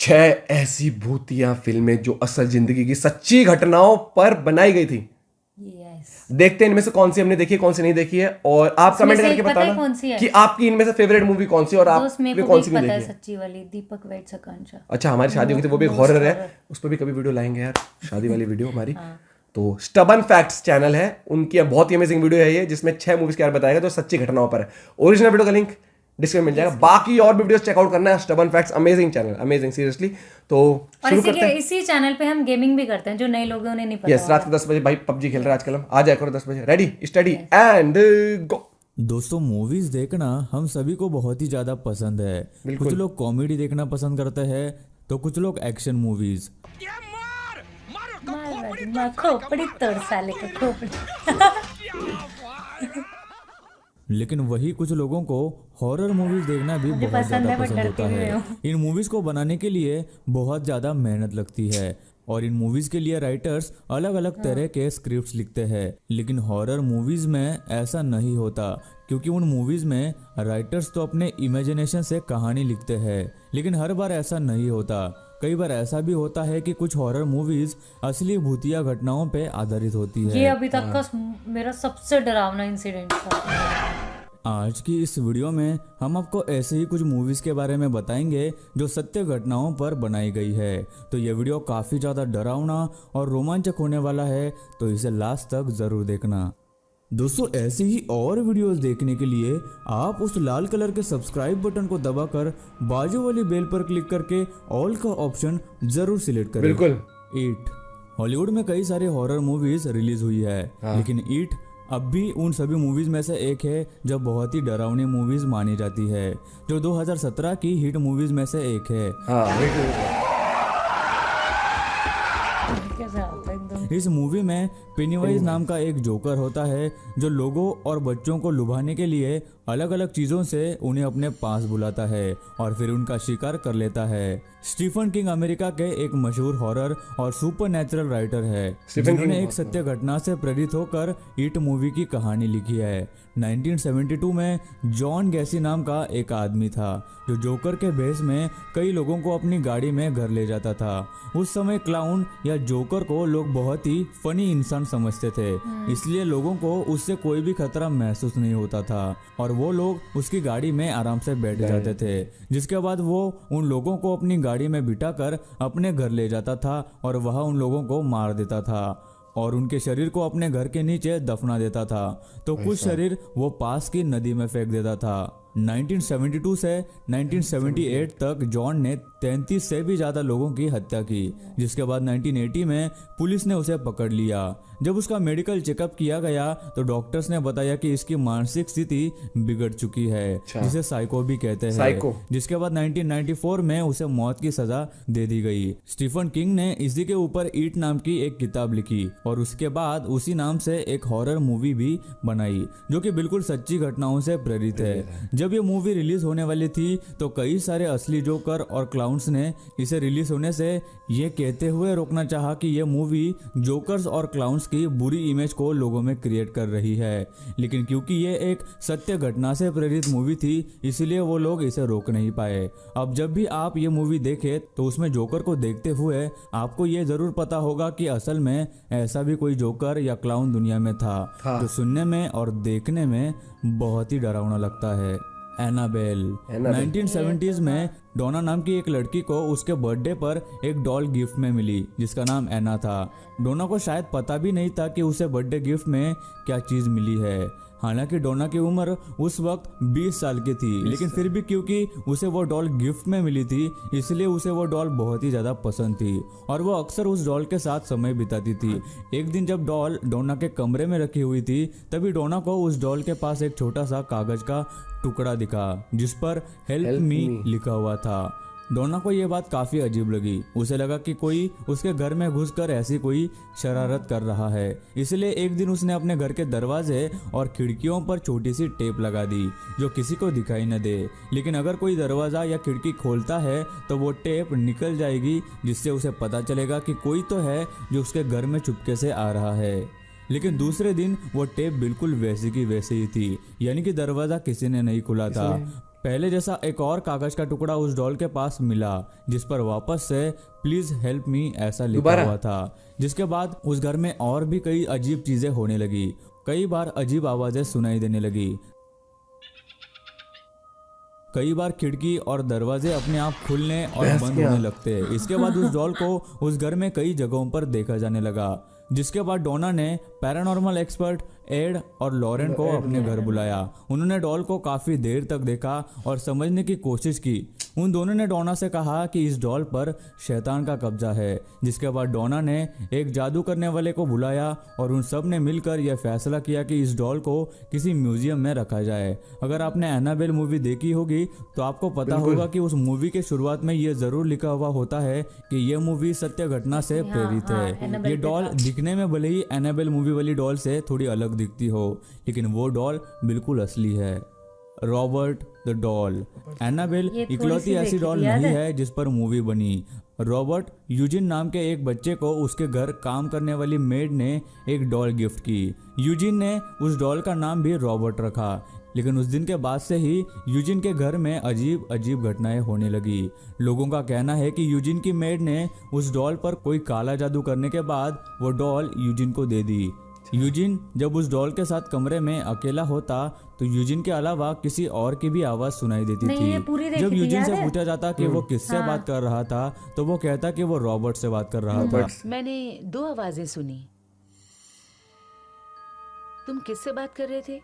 6 ऐसी भूतिया फिल्में जो असल जिंदगी की सच्ची घटनाओं पर बनाई गई थी। देखते हैं इनमें से कौन सी हमने देखी है, कौन सी नहीं देखी है, और आप कमेंट करके बताना कि आपकी इनमें से फेवरेट मूवी कौन सी और आपने कौन सी नहीं देखी है। सच्ची वाली दीपक वेड्स आकांक्षा। अच्छा, हमारी शादी हुई थी, वो भी एक हॉरर है, उस पर भी कभी वीडियो लाएंगे यार, शादी वाली वीडियो हमारी। तो स्टबन फैक्ट्स चैनल है, उनकी बहुत ही अमेजिंग वीडियो है ये, जिसमें 6 मूवीज के बारे में बताएगा जो सच्ची घटनाओं पर है। ओरिजिनल वीडियो का लिंक डिस्क्रिप्शन मिल जाएगा। बाकी और भी वीडियोस चेकआउट करना है। Stubborn facts amazing channel, amazing seriously. तो और इसी चैनल पे हम गेमिंग भी करते हैं, जो नए लोग हैं उन्हें नहीं पता। यस, रात को 10 बजे भाई पबजी खेल रहे हैं आजकल हम। आ जाए करो 10 बजे। Ready steady and go. दोस्तों, मूवीज देखना हम सभी को बहुत ही ज्यादा पसंद है। कुछ लोग कॉमेडी देखना पसंद करते हैं तो कुछ लोग एक्शन मूवीज। खोपड़ी तोड़ साले का खोपड़ी। लेकिन वही कुछ लोगों को हॉरर मूवीज देखना भी बहुत ज्यादा पसंद होता है। इन मूवीज को बनाने के लिए बहुत ज्यादा मेहनत लगती है और इन मूवीज के लिए राइटर्स अलग अलग तरह के स्क्रिप्ट्स लिखते हैं। लेकिन हॉरर मूवीज में ऐसा नहीं होता, क्योंकि उन मूवीज में राइटर्स तो अपने इमेजिनेशन से कहानी लिखते हैं। लेकिन हर बार ऐसा नहीं होता। कई बार ऐसा भी होता है कि कुछ हॉरर मूवीज असली भूतिया घटनाओं पे आधारित होती है। ये अभी तक का मेरा सबसे डरावना इंसिडेंट था। आज की इस वीडियो में हम आपको ऐसे ही कुछ मूवीज के बारे में बताएंगे जो सत्य घटनाओं पर बनाई गई है। तो ये वीडियो काफी ज्यादा डरावना और रोमांचक होने वाला है, तो इसे लास्ट तक जरूर देखना। दोस्तों, ऐसी ही और वीडियोस देखने के लिए आप उस लाल कलर के सब्सक्राइब बटन को दबाकर बाजू वाली बेल पर क्लिक करके ऑल का ऑप्शन जरूर सिलेक्ट करें। बिल्कुल। ईट। हॉलीवुड में कई सारे हॉरर मूवीज रिलीज हुई है, लेकिन ईट अब भी उन सभी मूवीज में से एक है जो बहुत ही डरावनी मूवीज मानी जाती है, जो 2017 की हिट मूवीज में से एक है। इस मूवी में पेनीवाइज नाम का एक जोकर होता है, जो लोगों और बच्चों को लुभाने के लिए अलग अलग चीजों से उन्हें अपने पास बुलाता है और फिर उनका शिकार कर लेता है। स्टीफन किंग अमेरिका के एक मशहूर हॉरर और सुपर नेचुरल राइटर है, जिन्होंने एक सत्य घटना से प्रेरित होकर इट मूवी की कहानी लिखी है। 1972 में जॉन गैसी नाम का एक आदमी था, जो जोकर के भेष में कई लोगों को अपनी गाड़ी में घर ले जाता था। उस समय क्लाउन या जोकर को लोग बहुत ही फनी इंसान समझते थे, इसलिए लोगों को उससे कोई भी खतरा महसूस नहीं होता था और वो लोग उसकी गाड़ी में आराम से बैठ जाते थे, जिसके बाद वो उन लोगों को अपनी गाड़ी में बिठाकर अपने घर ले जाता था और वहां उन लोगों को मार देता था और उनके शरीर को अपने घर के नीचे दफना देता था। तो कुछ शरीर वो पास की नदी में फेंक देता था। 1972 से 1978 तक जॉन ने 33 से भी ज्यादा लोगों की हत्या की, जिसके बाद 1980 में पुलिस ने उसे पकड़ लिया। जब उसका मेडिकल चेकअप किया गया तो डॉक्टर्स ने बताया कि इसकी मानसिक स्थिति बिगड़ चुकी है, जिसे साइको भी कहते हैं। जिसके बाद 1994 में उसे मौत की सजा दे दी गई। स्टीफन किंग ने इसी के ऊपर ईट नाम की एक किताब लिखी और उसके बाद उसी नाम से एक हॉरर मूवी भी बनाई, जो कि बिल्कुल सच्ची घटनाओं से प्रेरित है। जब ये मूवी रिलीज होने वाली थी तो कई सारे असली जोकर और क्लाउन्स ने इसे रिलीज होने से ये कहते हुए रोकना चाहा कि ये मूवी जोकर्स और क्लाउन्स की बुरी इमेज को लोगों में क्रिएट कर रही है। लेकिन क्योंकि ये एक सत्य घटना से प्रेरित मूवी थी, इसलिए वो लोग इसे रोक नहीं पाए। अब जब भी आप ये मूवी देखें तो उसमें जोकर को देखते हुए आपको ये जरूर पता होगा कि असल में ऐसा भी कोई जोकर या क्लाउन दुनिया में था, जो सुनने में और देखने में बहुत ही डरावना लगता है। एनाबेल। 1970s में डोना नाम की एक लड़की को उसके बर्थडे पर एक डॉल गिफ्ट में मिली, जिसका नाम एना था। डोना को शायद पता भी नहीं था कि उसे बर्थडे गिफ्ट में क्या चीज मिली है। हालांकि डोना की उम्र उस वक्त 20 साल की थी, लेकिन फिर भी क्योंकि उसे वो डॉल गिफ्ट में मिली थी, इसलिए उसे वो डॉल बहुत ही ज्यादा पसंद थी और वो अक्सर उस डॉल के साथ समय बिताती थी। एक दिन जब डॉल डोना के कमरे में रखी हुई थी, तभी डोना को उस डॉल के पास एक छोटा सा कागज का टुकड़ा दिखा, जिस पर हेल्प मी लिखा हुआ था। डोना को ये बात काफी अजीब लगी। उसे लगा कि कोई उसके घर में घुसकर ऐसी कोई शरारत कर रहा है, इसलिए एक दिन उसने अपने घर के दरवाजे और खिड़कियों पर छोटी सी टेप लगा दी, जो किसी को दिखाई न दे। लेकिन अगर कोई दरवाजा या खिड़की खोलता है तो वो टेप निकल जाएगी, जिससे उसे पता चलेगा कि कोई तो है जो उसके घर में चुपके से आ रहा है। लेकिन दूसरे दिन वो टेप बिल्कुल वैसी की वैसी ही थी, यानी कि दरवाजा किसी ने नहीं खुला था। पहले जैसा एक और कागज का टुकड़ा उस डॉल के पास मिला जिस पर वापस से प्लीज हेल्प मी ऐसा लिखा दोबारा? हुआ था। जिसके बाद उस घर में और भी कई अजीब चीजें होने लगी। कई बार अजीब आवाजें सुनाई देने लगी। कई बार खिड़की और दरवाजे अपने आप खुलने और बहस बंद किया। होने लगते। इसके बाद उस डॉल को उस घर में कई जगहों पर देखा जाने लगा। जिसके बाद डोना ने पैरानॉर्मल एक्सपर्ट एड और लॉरेन को अपने घर बुलाया। उन्होंने डॉल को काफी देर तक देखा और समझने की कोशिश की। उन दोनों ने डोना से कहा कि इस डॉल पर शैतान का कब्जा है। जिसके बाद डोना ने एक जादू करने वाले को बुलाया और उन सब ने मिलकर यह फैसला किया कि इस डॉल को किसी म्यूजियम में रखा जाए। अगर आपने एनाबेल मूवी देखी होगी तो आपको पता होगा कि उस मूवी के शुरुआत में यह जरूर लिखा हुआ होता है कि यह मूवी सत्य घटना से प्रेरित है। एनाबेल ये डॉल दिखने में भले ही एनाबेल मूवी वाली डॉल से थोड़ी अलग दिखती हो, लेकिन वो डॉल बिल्कुल असली है। Robert the doll. एनाबेल ये थोड़ी इकलौती सी ऐसी देखी डॉल थी, याद नहीं है? है जिस पर मूवी बनी। रॉबर्ट यूजिन नाम के एक बच्चे को उसके घर काम करने वाली मेड ने एक डॉल गिफ्ट की। यूजिन ने उस डॉल का नाम भी रॉबर्ट रखा। लेकिन उस दिन के बाद से ही यूजिन के घर में अजीब अजीब घटनाएं होने लगी। लोगों का कहना है कि यूजिन की मेड ने उस डॉल पर कोई काला जादू करने के बाद वो डॉल यूजिन को दे दी। यूजिन जब उस डॉल के साथ कमरे में अकेला होता तो यूजिन के अलावा किसी और की भी आवाज सुनाई देती नहीं, ये पूरी थी। देखी जब थी, यूजिन याद से है? पूछा जाता कि वो किससे बात कर रहा था तो वो कहता कि वो रॉबर्ट से बात कर रहा था। मैंने 2 आवाजें सुनी। तुम किससे बात कर रहे थे?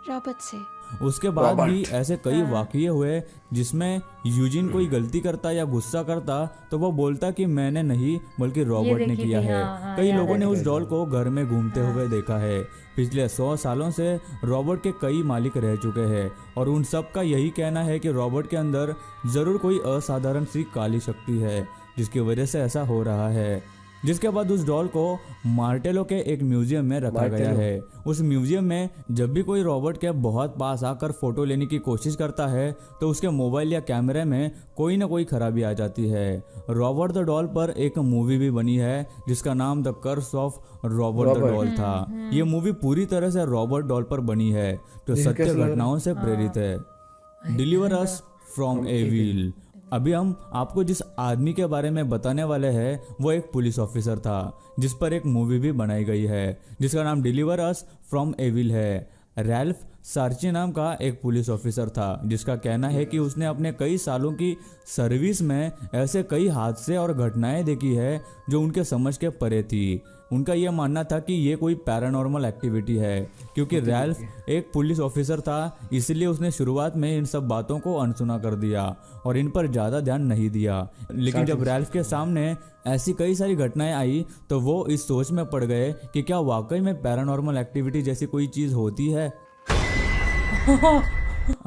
रॉबर्ट से। उसके बाद भी ऐसे कई वाकये हुए जिसमें यूजिन कोई गलती करता या गुस्सा करता तो वो बोलता कि मैंने नहीं बल्कि रॉबर्ट ने देखी किया थी, है। हाँ, कई याद लोगों है। ने उस डॉल को घर में घूमते हुए देखा है। पिछले 100 सालों से रॉबर्ट के कई मालिक रह चुके हैं और उन सब का यही कहना है कि रॉबर्ट के अंदर जरूर कोई असाधारण सी काली शक्ति है जिसकी वजह से ऐसा हो रहा है। जिसके बाद उस डॉल को मार्टेलो के एक म्यूजियम में रखा गया है। उस म्यूजियम में जब भी कोई रॉबर्ट के बहुत पास आकर फोटो लेने की कोशिश करता है तो उसके मोबाइल या कैमरे में कोई ना कोई खराबी आ जाती है। रॉबर्ट द डॉल पर एक मूवी भी बनी है जिसका नाम the curse of Robert the doll था। ये मूवी पूरी तरह से रॉबर्ट डॉल पर बनी है जो सत्य घटनाओं से प्रेरित है। Deliver us from evil. अभी हम आपको जिस आदमी के बारे में बताने वाले हैं वो एक पुलिस ऑफिसर था जिस पर एक मूवी भी बनाई गई है जिसका नाम डिलीवर अस फ्रॉम एविल है। रैल्फ सार्ची नाम का एक पुलिस ऑफिसर था जिसका कहना है कि उसने अपने कई सालों की सर्विस में ऐसे कई हादसे और घटनाएं देखी है जो उनके समझ के परे थी। उनका यह मानना था कि ये कोई पैरानॉर्मल एक्टिविटी है। क्योंकि रैल्फ एक पुलिस ऑफिसर था इसलिए उसने शुरुआत में इन सब बातों को अनसुना कर दिया और इन पर ज़्यादा ध्यान नहीं दिया। लेकिन जब रैल्फ के सामने ऐसी कई सारी घटनाएं आई तो वो इस सोच में पड़ गए कि क्या वाकई में पैरानॉर्मल एक्टिविटी जैसी कोई चीज़ होती है।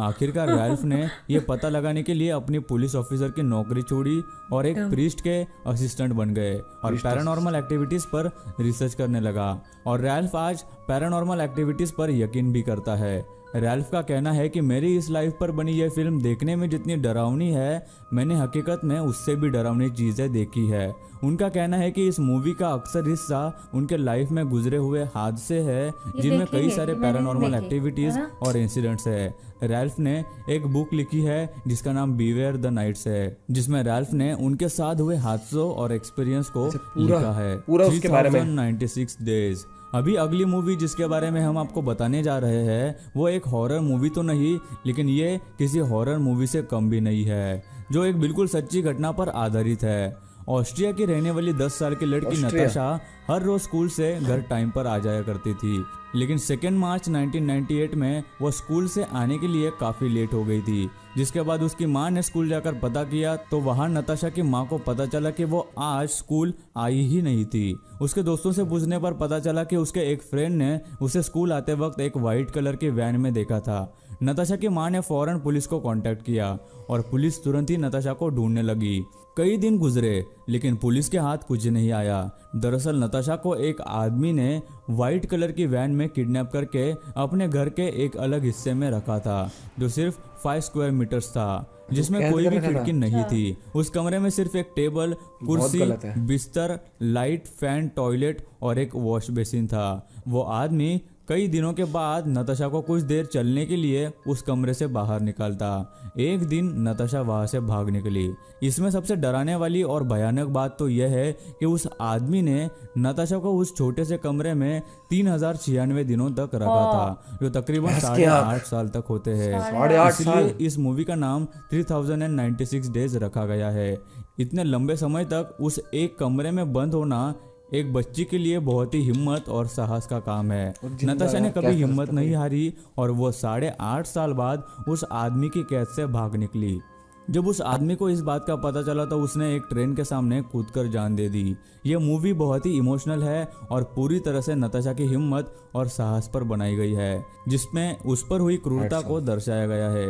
आखिरकार रैल्फ ने यह पता लगाने के लिए अपनी पुलिस ऑफिसर की नौकरी छोड़ी और एक प्रीस्ट के असिस्टेंट बन गए और पैरानॉर्मल एक्टिविटीज पर रिसर्च करने लगा। और रैल्फ आज पैरानॉर्मल एक्टिविटीज पर यकीन भी करता है। रैल्फ का कहना है कि मेरी इस लाइफ पर बनी यह फिल्म देखने में जितनी डरावनी है मैंने हकीकत में उससे भी डरावनी चीज़ें देखी है। उनका कहना है कि इस मूवी का अक्सर हिस्सा उनके लाइफ में गुजरे हुए हादसे हैं जिनमें कई सारे पैरानॉर्मल एक्टिविटीज और इंसिडेंट्स है। रैल्फ ने एक बुक लिखी है जिसका नाम बीवेयर द नाइट्स है जिसमें रैल्फ ने उनके साथ हुए हादसों और एक्सपीरियंस को लिखा है। पूरा उसके बारे में 96 डेज। अभी अगली मूवी जिसके बारे में हम आपको बताने जा रहे हैं वो एक हॉरर मूवी तो नहीं लेकिन ये किसी हॉरर मूवी से कम भी नहीं है जो एक बिल्कुल सच्ची घटना पर आधारित है। ऑस्ट्रिया की रहने वाली 10 साल की लड़की नताशा हर रोज स्कूल से घर टाइम पर आ जाया करती थी लेकिन 2 मार्च 1998 में वो स्कूल से आने के लिए काफ़ी लेट हो गई थी। जिसके बाद उसकी माँ ने स्कूल जाकर पता किया तो वहाँ नताशा की माँ को पता चला कि वो आज स्कूल आई ही नहीं थी। उसके दोस्तों से पूछने पर पता चला कि उसके एक फ्रेंड ने उसे स्कूल आते वक्त एक वाइट कलर की वैन में देखा था। नताशा की माँ ने फौरन पुलिस को कांटेक्ट किया और पुलिस तुरंत ही नताशा को ढूंढने लगी। कई दिन गुजरे लेकिन पुलिस के हाथ कुछ नहीं आया। दरअसल नताशा को एक आदमी ने वाइट कलर की वैन में किडनैप करके अपने घर के एक अलग हिस्से में रखा था जो सिर्फ 5 स्क्वायर मीटर्स था जिसमें कोई भी खिड़की नहीं थी। उस कमरे में सिर्फ एक टेबल, कुर्सी, बिस्तर, लाइट, फैन, टॉयलेट और एक वॉश बेसिन था। वो आदमी कई दिनों के बाद नताशा को कुछ देर चलने के लिए उस कमरे से बाहर निकालता। एक दिन नताशा वहां से भाग निकली। इसमें सबसे डराने वाली और भयानक बात तो यह है कि उस आदमी ने नताशा को उस छोटे से कमरे में 3096 दिनों तक रखा था, जो तकरीबन 8.5 साल तक होते हैं। 8.5 साल। इसलिए इस मूवी का नाम 3096 डेज रखा गया है। इतने लंबे समय तक उस एक कमरे में बंद होना एक बच्ची के लिए बहुत ही हिम्मत और साहस का काम है। नताशा ने कभी हिम्मत नहीं हारी और वो 8.5 साल बाद उस आदमी की कैद से भाग निकली। जब उस आदमी को इस बात का पता चला तो उसने एक ट्रेन के सामने कूदकर जान दे दी। ये मूवी बहुत ही इमोशनल है और पूरी तरह से नताशा की हिम्मत और साहस पर बनाई गई है, जिसमें उस पर हुई क्रूरता को दर्शाया गया है।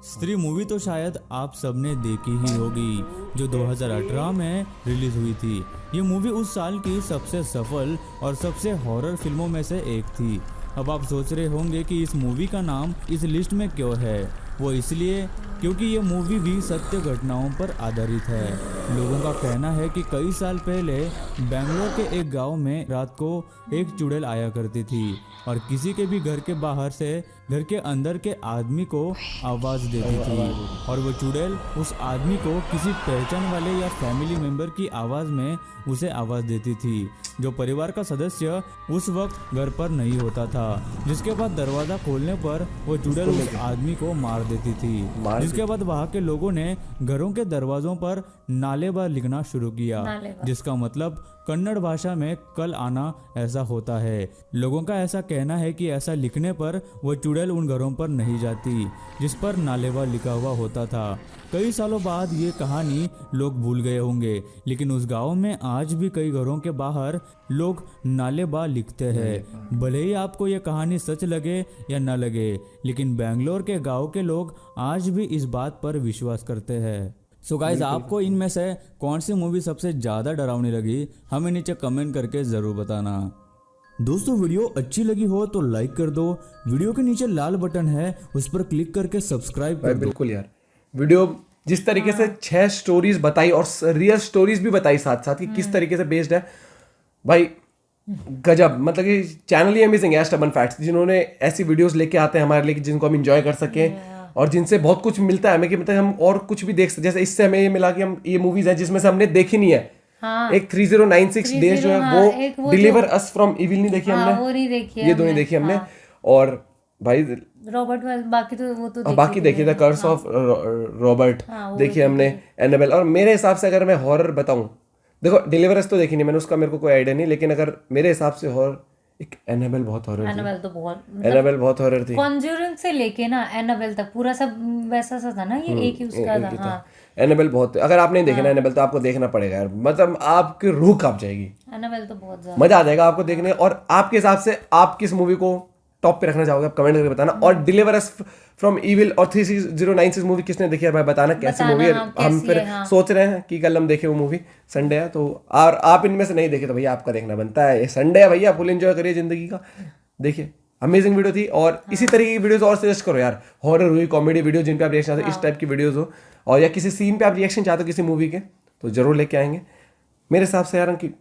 स्त्री मूवी तो शायद आप सबने देखी ही होगी, जो 2018 में रिलीज हुई थी। ये मूवी उस साल की सबसे सफल और सबसे हॉरर फिल्मों में से एक थी। अब आप सोच रहे होंगे कि इस मूवी का नाम इस लिस्ट में क्यों है। वो इसलिए क्योंकि ये मूवी भी सत्य घटनाओं पर आधारित है। लोगों का कहना है कि कई साल पहले बेंगलोर के एक गांव में रात को एक चुड़ैल आया करती थी और किसी के भी घर के बाहर से घर के अंदर के आदमी को आवाज़ देती थी, और वो चुड़ैल उस आदमी को किसी पहचान वाले या फैमिली मेंबर की आवाज़ में उसे आवाज़ देती थी, जो परिवार का सदस्य उस वक्त घर पर नहीं होता था। जिसके बाद दरवाज़ा खोलने पर वो चुड़ैल उस आदमी को मार देती थी। जिसके बाद वहाँ के लोगों ने घरों के दरवाजों पर नालेबा लिखना शुरू किया, जिसका मतलब कन्नड़ भाषा में कल आना ऐसा होता है। लोगों का ऐसा कहना है कि ऐसा लिखने पर वो चुड़ैल उन घरों पर नहीं जाती जिस पर नालेबा लिखा हुआ होता था। कई सालों बाद ये कहानी लोग भूल गए होंगे, लेकिन उस गांव में आज भी कई घरों के बाहर लोग नालेबा लिखते हैं। भले ही आपको ये कहानी सच लगे या न लगे, लेकिन बेंगलोर के गांव के लोग आज भी इस बात पर विश्वास करते हैं। सो गाइस, आपको इनमें से कौन सी मूवी सबसे ज़्यादा डरावनी लगी, हमें नीचे कमेंट करके ज़रूर बताना। दोस्तों, वीडियो अच्छी लगी हो तो लाइक कर दो। वीडियो के नीचे लाल बटन है, उस पर क्लिक करके सब्सक्राइब कर दो। बिल्कुल यार, वीडियो जिस तरीके से 6 स्टोरीज बताई और रियल स्टोरीज भी बताई साथ साथ कि किस तरीके से बेस्ड है, भाई गजब। मतलब कि चैनल ही अमेजिंग है स्टबन फैक्ट्स, जिन्होंने ऐसी वीडियोस लेके आते हैं हमारे लिए जिनको हम इंजॉय कर सकें और जिनसे बहुत कुछ मिलता है हमें, कि मतलब हम और कुछ भी देख सकते। जैसे इससे हमें ये मिला कि हम ये मूवीज है जिसमें से हमने देखी नहीं है। एक 3096 डेज जो है वो डिलीवर अस फ्रॉम इविल नहीं देखी हमने, वो नहीं देखी ये दो नहीं देखी हमने। और भाई रॉबर्ट, बाकी तो वो तो बाकी देखिए द कर्स ऑफ रॉबर्ट देखिए हमने, एनाबेल। और मेरे हिसाब से अगर मैं हॉरर बताऊं, देखो डिलीवरस तो देखी नहीं मैंने, उसका मेरे को कोई आइडिया नहीं, लेकिन अगर मेरे हिसाब से हॉरर, एक एनाबेल बहुत हॉरर थी। एनाबेल तो बहुत, एनाबेल बहुत हॉरर थी। कॉन्ज्यूरिंग से लेके ना एनाबेल तक पूरा सब वैसा सा था ना, ये एक ही उसका था। हाँ, एनाबेल बहुत, अगर आप नहीं देखे ना एनाबेल तो आपको देखना पड़ेगा यार, मतलब आपकी रूह कांप जाएगी। एनाबेल तो बहुत ज्यादा मजा आ जाएगा आपको देखने। और आपके हिसाब से आप किस मूवी को टॉप पे रखना चाहोगे, आप कमेंट करके बताना। और डिलीवर अस फ्रॉम इविल और 3096 मूवी किसने देखी है भाई बताना, कैसी मूवी है। हम फिर सोच रहे हैं कि कल हम देखें वो मूवी, संडे है तो। और आप इनमें से नहीं देखे तो भैया आपका देखना बनता है, ये संडे है भैया, फुल एंजॉय करिए जिंदगी का। देखिए अमेजिंग वीडियो थी, और इसी तरीके की वीडियोस और सजेस्ट करो यार, हॉरर हुई, कॉमेडी वीडियो जिन पे आप रिएक्शन चाहते हो, इस टाइप की वीडियोस हो, और या किसी सीन पे आप रिएक्शन चाहते हो किसी मूवी के, तो जरूर लेके आएंगे। मेरे हिसाब से यार कि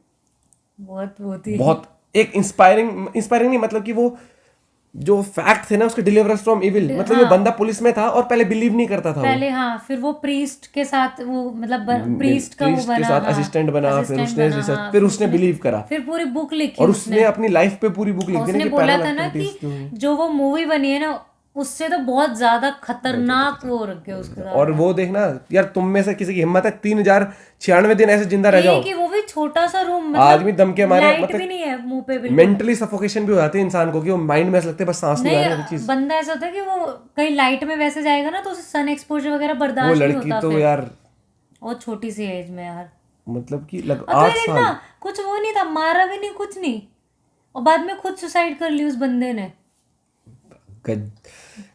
बहुत एक इंस्पायरिंग नहीं, मतलब कि वो जो फैक्ट थे ना उसके, डिलीवरेंस फ्रॉम इविल, मतलब ये बंदा पुलिस में था और पहले बिलीव नहीं करता था पहले। हाँ, फिर वो प्रीस्ट के साथ वो मतलब प्रीस्ट का वो बना, के साथ असिस्टेंट बना, फिर उसने रिसर्च, फिर उसने बिलीव करा, फिर पूरी बुक लिखी और उसने अपनी लाइफ पे पूरी बुक लिखी। उसने बोला था ना कि जो वो मूवी बनी है ना उससे तो बहुत ज्यादा खतरनाक वो रखे उसके साथ। और वो देखना यार, तुम में से किसी की हिम्मत है 3096 दिन ऐसे जिंदा रह जाओ, कि वो भी छोटा सा रूम, मतलब आदमी दम के मारे, मतलब भी नहीं है मुंह पे, मेंटली सफोकेशन भी हो जाती है इंसान को, कि वो माइंड में ऐसा लगता है बस सांस नहीं आ रही चीज। बंदा ऐसा होता है कि वो कहीं लाइट में वैसे जाएगा ना तो उसे सन एक्सपोजर वगैरह बर्दाश्त नहीं होता। वो लड़की तो यार बहुत छोटी सी एज में यार, मतलब कि 8 साल, कुछ वो नहीं था, मारा भी नहीं, कुछ नहीं, और बाद में खुद सुसाइड कर ली उस बंदे ने।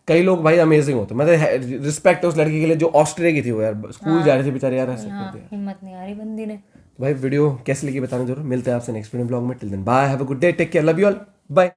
कई लोग भाई अमेजिंग होते, मतलब रिस्पेक्ट है उस लड़की के लिए जो ऑस्ट्रेलिया की थी, वो यार स्कूल जा रही थी बेचारी यार, ऐसे करते हैं। हिम्मत नहीं आ रही बंदी ने। भाई वीडियो कैसी लगी बताना जरूर, मिलते हैं आपसे नेक्स्ट वीडियो ब्लॉग में। Till then bye, have a good day, take care, love you all, bye.